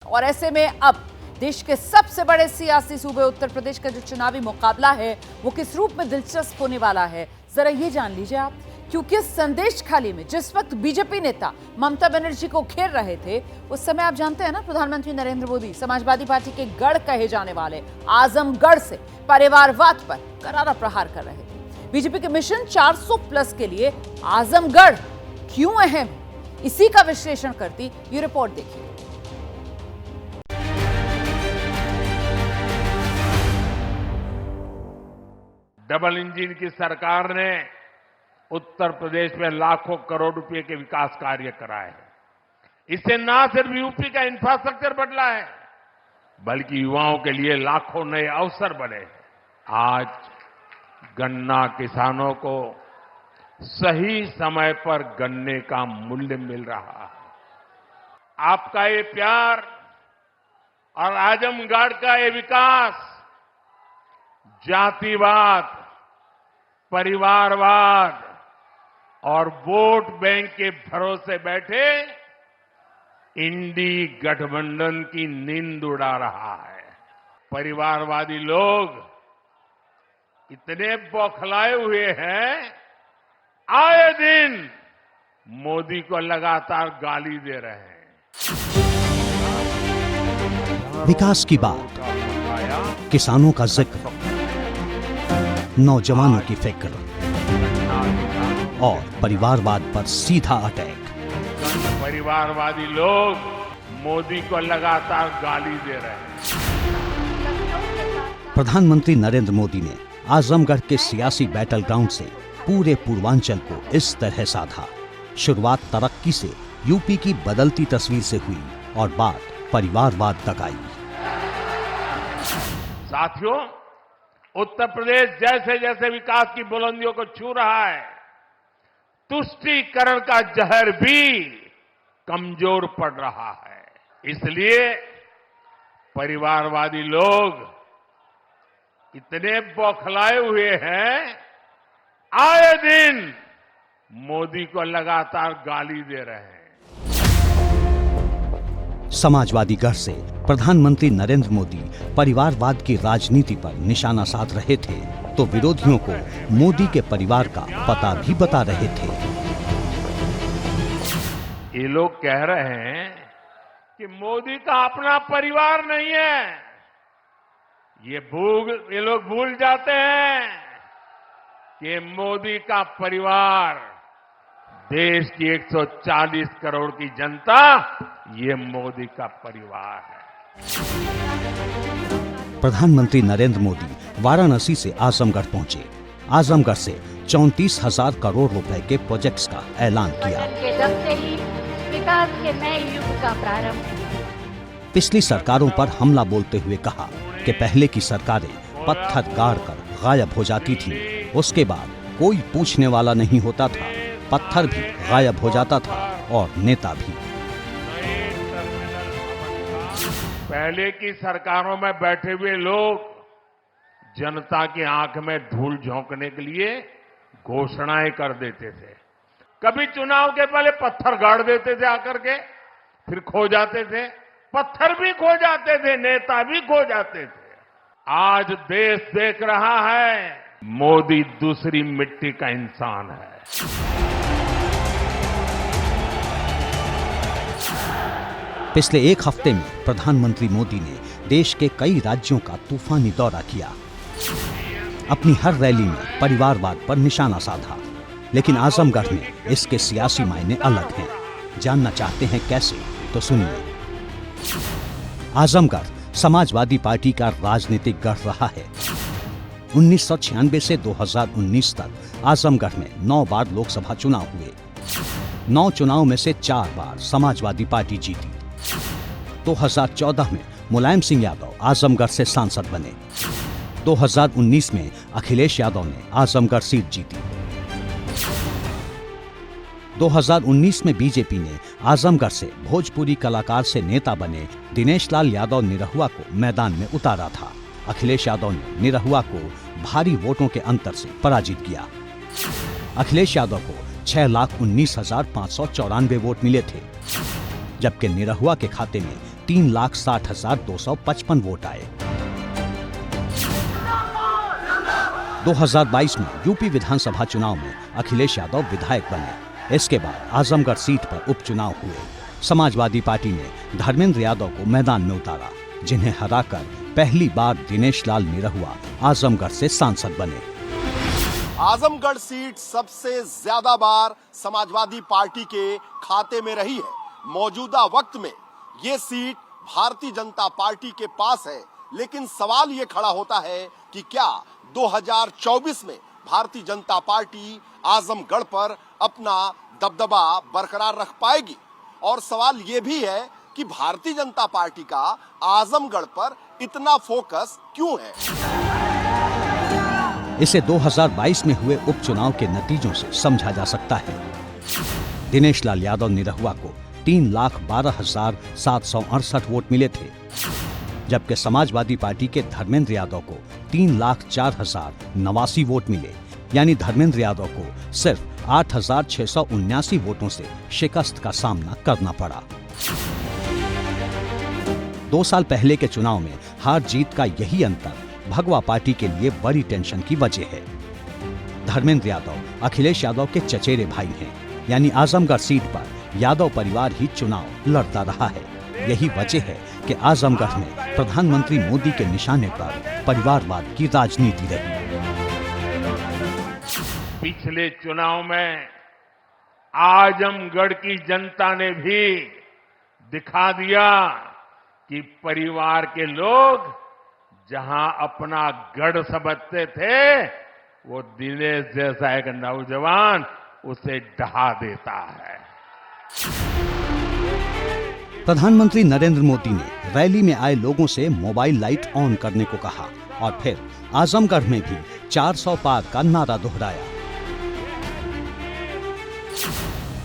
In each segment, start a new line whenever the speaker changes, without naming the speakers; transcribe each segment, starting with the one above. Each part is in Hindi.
और ऐसे में अब देश के सबसे बड़े सियासी सूबे उत्तर प्रदेश का जो चुनावी मुकाबला है वो किस रूप में दिलचस्प होने वाला है, जरा ये जान लीजिए आप। क्योंकि संदेश खाली में जिस वक्त बीजेपी नेता ममता बनर्जी को घेर रहे थे, उस समय आप जानते हैं ना, प्रधानमंत्री नरेंद्र मोदी समाजवादी पार्टी के गढ़ कहे जाने वाले आजमगढ़ से परिवारवाद पर करारा प्रहार कर रहे थे। बीजेपी के मिशन 400 प्लस के लिए आजमगढ़ क्यों अहम, इसी का विश्लेषण करती ये रिपोर्ट देखिए।
डबल इंजन की सरकार ने उत्तर प्रदेश में लाखों करोड़ रुपए के विकास कार्य कराए हैं। इससे न सिर्फ यूपी का इंफ्रास्ट्रक्चर बदला है, बल्कि युवाओं के लिए लाखों नए अवसर बने। आज गन्ना किसानों को सही समय पर गन्ने का मूल्य मिल रहा है। आपका ये प्यार और आजमगढ़ का ये विकास जातिवाद, परिवारवाद और वोट बैंक के भरोसे बैठे इंडी गठबंधन की नींद उड़ा रहा है। परिवारवादी लोग इतने बौखलाए हुए हैं, आए दिन मोदी को लगातार गाली दे रहे हैं।
विकास की बात, किसानों का जिक्र, नौजवानों की फिक्र और परिवारवाद पर सीधा अटैक।
परिवारवादी लोग मोदी को लगातार गाली दे रहे हैं।
प्रधानमंत्री नरेंद्र मोदी ने आजमगढ़ के सियासी बैटल ग्राउंड से पूरे पूर्वांचल को इस तरह साधा। शुरुआत तरक्की से यूपी की बदलती तस्वीर से हुई और बात परिवारवाद तक आई।
साथियों, उत्तर प्रदेश जैसे जैसे विकास की बुलंदियों को छू रहा है, तुष्टीकरण का जहर भी कमजोर पड़ रहा है। इसलिए परिवारवादी लोग इतने बौखलाए हुए हैं, आए दिन मोदी को लगातार गाली दे रहे हैं।
समाजवादी गढ़ से प्रधानमंत्री नरेंद्र मोदी परिवारवाद की राजनीति पर निशाना साध रहे थे, तो विरोधियों को मोदी के परिवार का पता भी बता रहे थे।
ये लोग कह रहे हैं कि मोदी का अपना परिवार नहीं है। ये लोग भूल जाते हैं कि मोदी का परिवार देश की 140 करोड़ की जनता, ये मोदी का परिवार है।
प्रधानमंत्री नरेंद्र मोदी वाराणसी से आजमगढ़ पहुंचे। आजमगढ़ से 34,000 करोड़ रुपए के प्रोजेक्ट्स का ऐलान किया।
विकास के नए युग का प्रारंभ।
पिछली सरकारों पर हमला बोलते हुए कहा कि पहले की सरकारें पत्थर गाड़ कर गायब हो जाती थी, उसके बाद कोई पूछने वाला नहीं होता था, पत्थर भी गायब हो जाता था और नेता भी।
पहले की सरकारों में बैठे हुए लोग जनता की आंख में धूल झोंकने के लिए घोषणाएं कर देते थे। कभी चुनाव के पहले पत्थर गाड़ देते थे आकर के, फिर खो जाते थे, पत्थर भी खो जाते थे, नेता भी खो जाते थे। आज देश देख रहा है, मोदी दूसरी मिट्टी का इंसान है।
पिछले एक हफ्ते में प्रधानमंत्री मोदी ने देश के कई राज्यों का तूफानी दौरा किया। अपनी हर रैली में परिवारवाद पर निशाना साधा, लेकिन आजमगढ़ में इसके सियासी मायने अलग हैं। जानना चाहते हैं कैसे, तो सुनिए। आजमगढ़ समाजवादी पार्टी का राजनीतिक गढ़ रहा है। 1996 से 2019 तक आजमगढ़ में 9 बार लोकसभा चुनाव हुए। 9 चुनाव में से 4 बार समाजवादी पार्टी जीती। 2014 में मुलायम सिंह यादव आजमगढ़ से सांसद बने। 2019 में अखिलेश यादव ने आजमगढ़ सीट जीती। 2019 में बीजेपी ने आजमगढ़ से भोजपुरी कलाकार से नेता बने दिनेश लाल यादव निरहुआ को मैदान में उतारा था। अखिलेश यादव ने निरहुआ को भारी वोटों के अंतर से पराजित किया। अखिलेश यादव को 6,19,594 वोट मिले थे, जबकि निरहुआ के खाते में 3,60,255 वोट आए। 2022 में यूपी विधानसभा चुनाव में अखिलेश यादव विधायक बने। इसके बाद आजमगढ़ सीट पर उपचुनाव हुए। समाजवादी पार्टी ने धर्मेंद्र यादव को मैदान में उतारा, जिन्हें हराकर पहली बार दिनेश लाल निरहुआ आजमगढ़ से सांसद बने।
आजमगढ़ सीट सबसे ज्यादा बार समाजवादी पार्टी के खाते में रही है। मौजूदा वक्त में ये सीट भारतीय जनता पार्टी के पास है, लेकिन सवाल ये खड़ा होता है कि क्या 2024 में भारतीय जनता पार्टी आजमगढ़ पर अपना दबदबा बरकरार रख पाएगी। और सवाल ये भी है कि भारतीय जनता पार्टी का आजमगढ़ पर इतना फोकस क्यों है।
इसे 2022 में हुए उपचुनाव के नतीजों से समझा जा सकता है। दिनेश लाल यादव निरहुआ को 3,12,768 वोट मिले थे, जबकि समाजवादी पार्टी के धर्मेंद्र यादव को 3,04,089 वोट मिले। यानी धर्मेंद्र यादव को सिर्फ 8,679 वोटों से शिकस्त का सामना करना पड़ा। 2 साल पहले के चुनाव में हार जीत का यही अंतर भगवा पार्टी के लिए बड़ी टेंशन की वजह है। धर्मेंद्र यादव अखिलेश यादव के चचेरे भाई हैं, यानी आजमगढ़ सीट पर यादव परिवार ही चुनाव लड़ता रहा है। यही वजह है कि आजमगढ़ में प्रधानमंत्री मोदी के निशाने पर परिवारवाद की राजनीति रही।
पिछले चुनाव में आजमगढ़ की जनता ने भी दिखा दिया कि परिवार के लोग जहां अपना गढ़ समझते थे, वो दिनेश जैसा एक नौजवान उसे ढहा देता है।
प्रधानमंत्री नरेंद्र मोदी ने रैली में आए लोगों से मोबाइल लाइट ऑन करने को कहा और फिर आजमगढ़ में भी 400 पार का नारा दोहराया।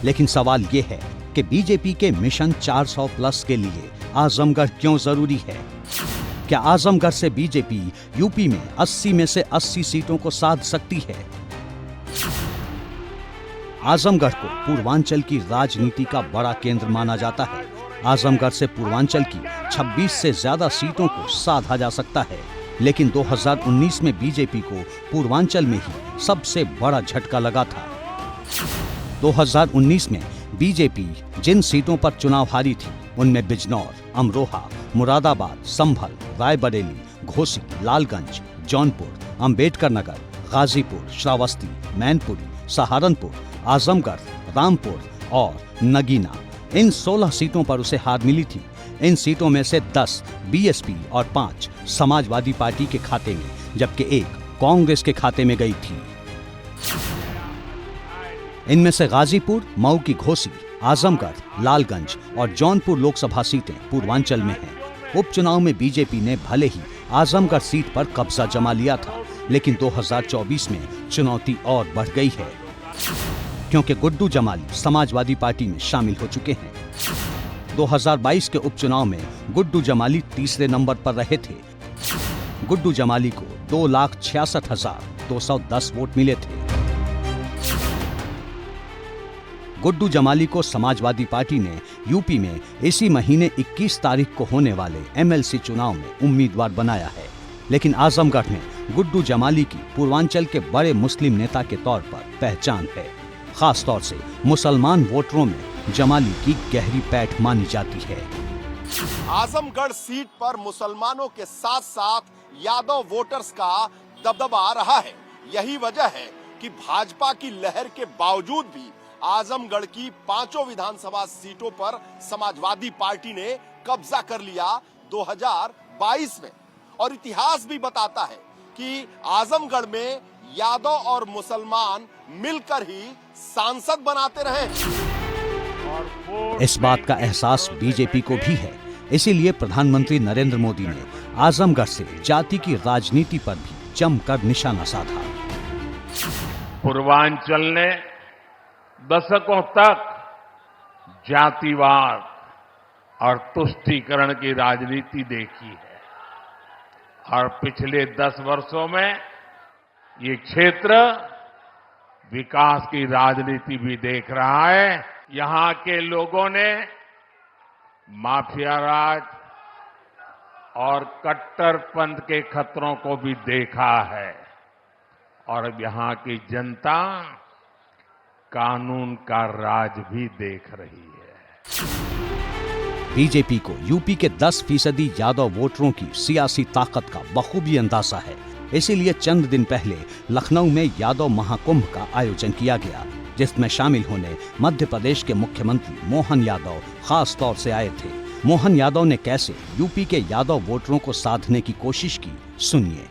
लेकिन सवाल ये है कि बीजेपी के मिशन 400 प्लस के लिए आजमगढ़ क्यों जरूरी है? क्या आजमगढ़ से बीजेपी यूपी में 80 में से 80 सीटों को साध सकती है? आजमगढ़ को पूर्वांचल की राजनीति का बड़ा केंद्र माना जाता है। आजमगढ़ से पूर्वांचल की 26 से ज्यादा सीटों को साधा जा सकता है, लेकिन 2019 में बीजेपी को पूर्वांचल में ही सबसे बड़ा झटका लगा था। 2019 में बीजेपी जिन सीटों पर चुनाव हारी थी, उनमें बिजनौर, अमरोहा, मुरादाबाद, संभल, रायबरेली, घोसी, लालगंज, जौनपुर, अंबेडकर नगर, गाजीपुर, श्रावस्ती, मैनपुरी, सहारनपुर, आजमगढ़, रामपुर और नगीना, इन 16 सीटों पर उसे हार मिली थी। इन सीटों में से 10 बीएसपी और 5 समाजवादी पार्टी के खाते में, जबकि 1 कांग्रेस के खाते में गई थी। इनमें से गाजीपुर, मऊ की घोसी, आजमगढ़, लालगंज और जौनपुर लोकसभा सीटें पूर्वांचल में हैं। उपचुनाव में बीजेपी ने भले ही आजमगढ़ सीट पर कब्जा जमा लिया था, लेकिन 2024 में चुनौती और बढ़ गई है, क्योंकि गुड्डू जमाली समाजवादी पार्टी में शामिल हो चुके हैं। 2022 के उपचुनाव में गुड्डू जमाली तीसरे नंबर पर रहे थे। गुड्डू जमाली को 2,66,210 वोट मिले थे। गुड्डू जमाली को समाजवादी पार्टी ने यूपी में इसी महीने 21 तारीख को होने वाले एमएलसी चुनाव में उम्मीदवार बनाया है, लेकिन आजमगढ़ में गुड्डू जमाली की पूर्वांचल के बड़े मुस्लिम नेता के तौर पर पहचान है। खास तौर से मुसलमान वोटरों में जमाली की गहरी पैठ मानी जाती है।
आजमगढ़ सीट पर मुसलमानों के साथ साथ यादव वोटर्स का दबदबा रहा है। यही वजह है कि भाजपा की लहर के बावजूद भी आजमगढ़ की 5 विधानसभा सीटों पर समाजवादी पार्टी ने कब्जा कर लिया 2022 में। और इतिहास भी बताता है कि आजमगढ़ में यादव और मुसलमान मिलकर ही सांसद बनाते रहे।
इस बात का एहसास बीजेपी को भी है, इसीलिए प्रधानमंत्री नरेंद्र मोदी ने आजमगढ़ से जाति की राजनीति पर भी जमकर निशाना साधा।
पूर्वांचल ने दशकों तक जातिवाद और तुष्टीकरण की राजनीति देखी है, और पिछले 10 वर्षों में ये क्षेत्र विकास की राजनीति भी देख रहा है। यहाँ के लोगों ने माफिया राज, और कट्टरपंथ के खतरों को भी देखा है और अब यहां की जनता कानून का राज भी देख रही है।
बीजेपी को यूपी के 10% यादव वोटरों की सियासी ताकत का बखूबी अंदाजा है। इसीलिए चंद दिन पहले लखनऊ में यादव महाकुंभ का आयोजन किया गया, जिसमें शामिल होने मध्य प्रदेश के मुख्यमंत्री मोहन यादव खास तौर से आए थे। मोहन यादव ने कैसे यूपी के यादव वोटरों को साधने की कोशिश की, सुनिए।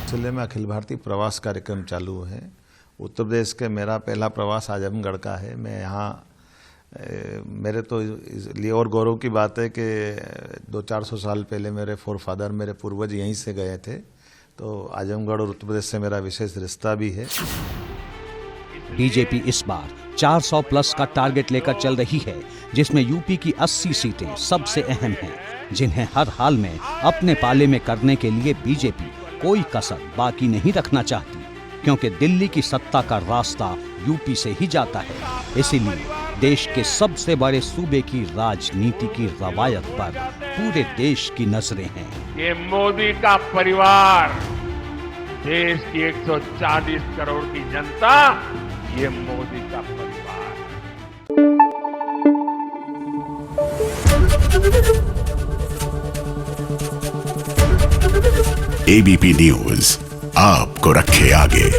जिले में अखिल भारतीय प्रवास कार्यक्रम चालू है। उत्तर प्रदेश के मेरा पहला प्रवास आजमगढ़ का है। मैं यहाँ मेरे तो इसलिए और गौरव की बात है कि 200-400 साल पहले मेरे फोरफादर, मेरे पूर्वज यहीं से गए थे, तो आजमगढ़ और उत्तर प्रदेश से मेरा विशेष रिश्ता भी है।
बीजेपी इस बार 400 प्लस का टारगेट लेकर चल रही है, जिसमें यूपी की 80 सीटें सबसे अहम हैं, जिन्हें हर हाल में अपने पाले में करने के लिए बीजेपी कोई कसर बाकी नहीं रखना चाहती, क्योंकि दिल्ली की सत्ता का रास्ता यूपी से ही जाता है। इसीलिए देश के सबसे बड़े सूबे की राजनीति की रवायत पर पूरे देश की नजरें हैं।
ये मोदी का परिवार, देश की 140 करोड़ की जनता, ये मोदी का परिवार।
एबीपी न्यूज आपको रखे आगे।